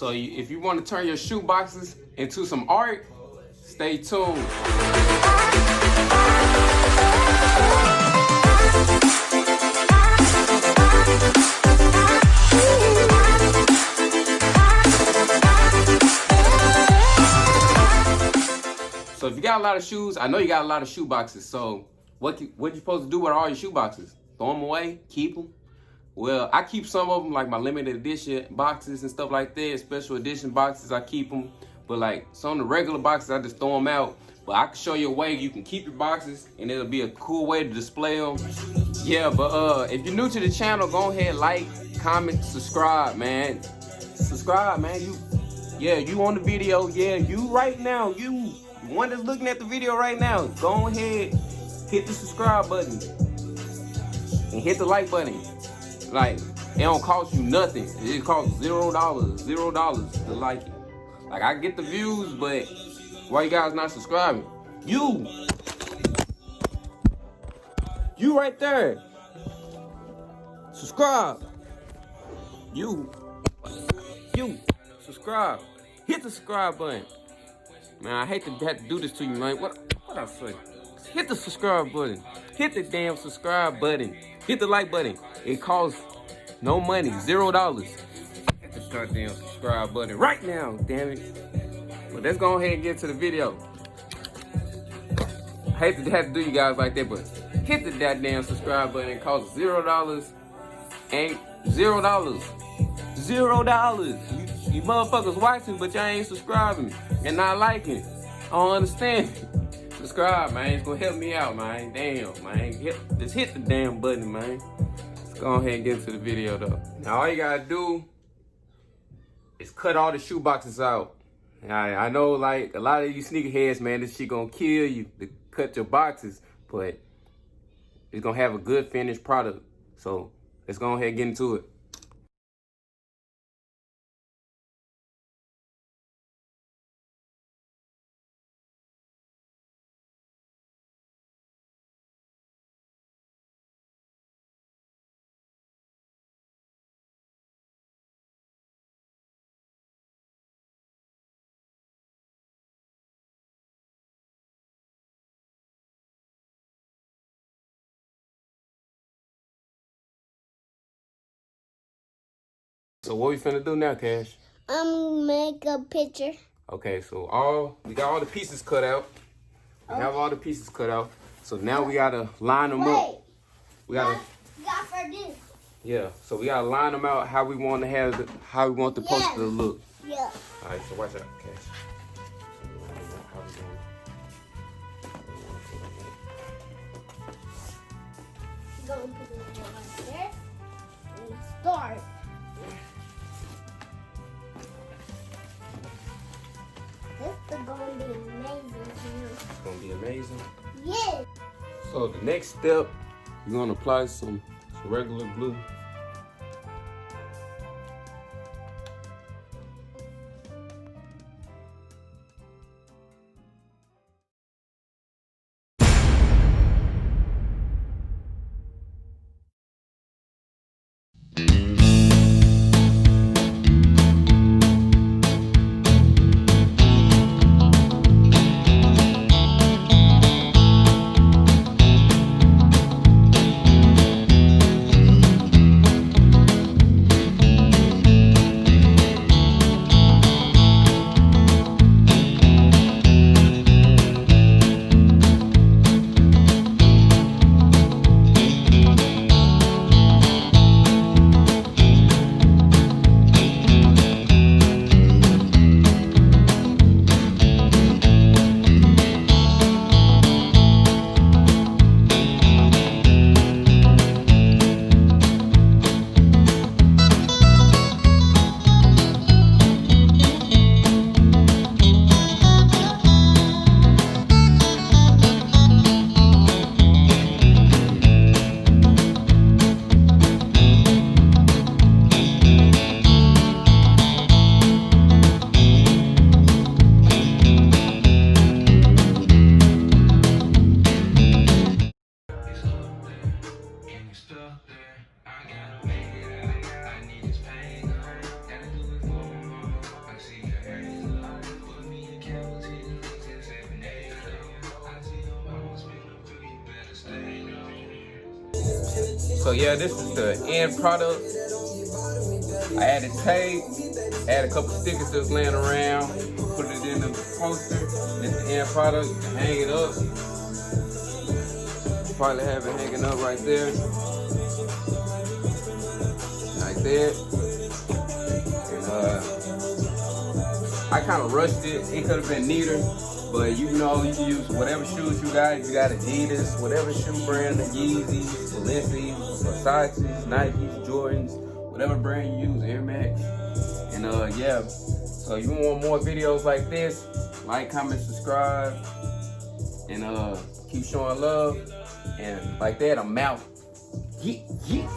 So if you want to turn your shoe boxes into some art, stay tuned. So if you got a lot of shoes, I know you got a lot of shoe boxes. So what you supposed to do with all your shoe boxes? Throw them away? Keep them? Well, I keep some of them, like my limited edition boxes and stuff like that. Special edition boxes, I keep them. But like some of the regular boxes, I just throw them out. But I can show you a way you can keep your boxes, and it'll be a cool way to display them. Yeah, but if you're new to the channel, go ahead, like, comment, subscribe, man. Subscribe, man. You on the video. Yeah, you right now. You one that's looking at the video right now. Go ahead, hit the subscribe button and hit the like button. Like, it don't cost you nothing. It costs $0 to like it. Like, I get the views, but why you guys not subscribing? You right there. Subscribe. You subscribe. Hit the subscribe button. Man, I hate to have to do this to you, man. What I say? Hit the subscribe button. Hit the damn subscribe button. Hit the like button. It costs no money, $0. Hit the goddamn subscribe button right now, damn it. But let's go ahead and get to the video. I hate to have to do you guys like that, but hit the goddamn subscribe button. It costs $0. Ain't $0. $0. You motherfuckers watching, but y'all ain't subscribing and not liking. I don't understand. Subscribe, man. It's gonna help me out, man. Damn, man. Just hit the damn button, man. Let's go ahead and get into the video, though. Now, all you gotta do is cut all the shoe boxes out. I know, like, a lot of you sneakerheads, man, this shit gonna kill you to cut your boxes, but it's gonna have a good finished product. So let's go ahead and get into it. So what we finna do now, Cash? Make a picture. Okay, so we got all the pieces cut out. We have all the pieces cut out. So now we gotta line them up. We gotta. Got for this. Yeah. So we gotta line them out how we want to have how we want the poster to look. Yeah. All right. So watch out, Cash. Go and put it right there. And start. This is gonna be amazing. It's gonna be amazing. Yes. So the next step, you're gonna apply some regular glue. So yeah, this is the end product. I added tape, add a couple stickers that was laying around, put it in the poster. This is the end product. You can hang it up. Probably have it hanging up right there. Like that. And I kind of rushed it. It could have been neater. But you know, you can use whatever shoes you got. You got Adidas, whatever shoe brand, the Yeezys, Balenciagas, Versace's, Nikes, Jordans, whatever brand you use, Air Max. And yeah, so you want more videos like this, like, comment, subscribe, and keep showing love. And like that, I'm out. Yeet, yeet.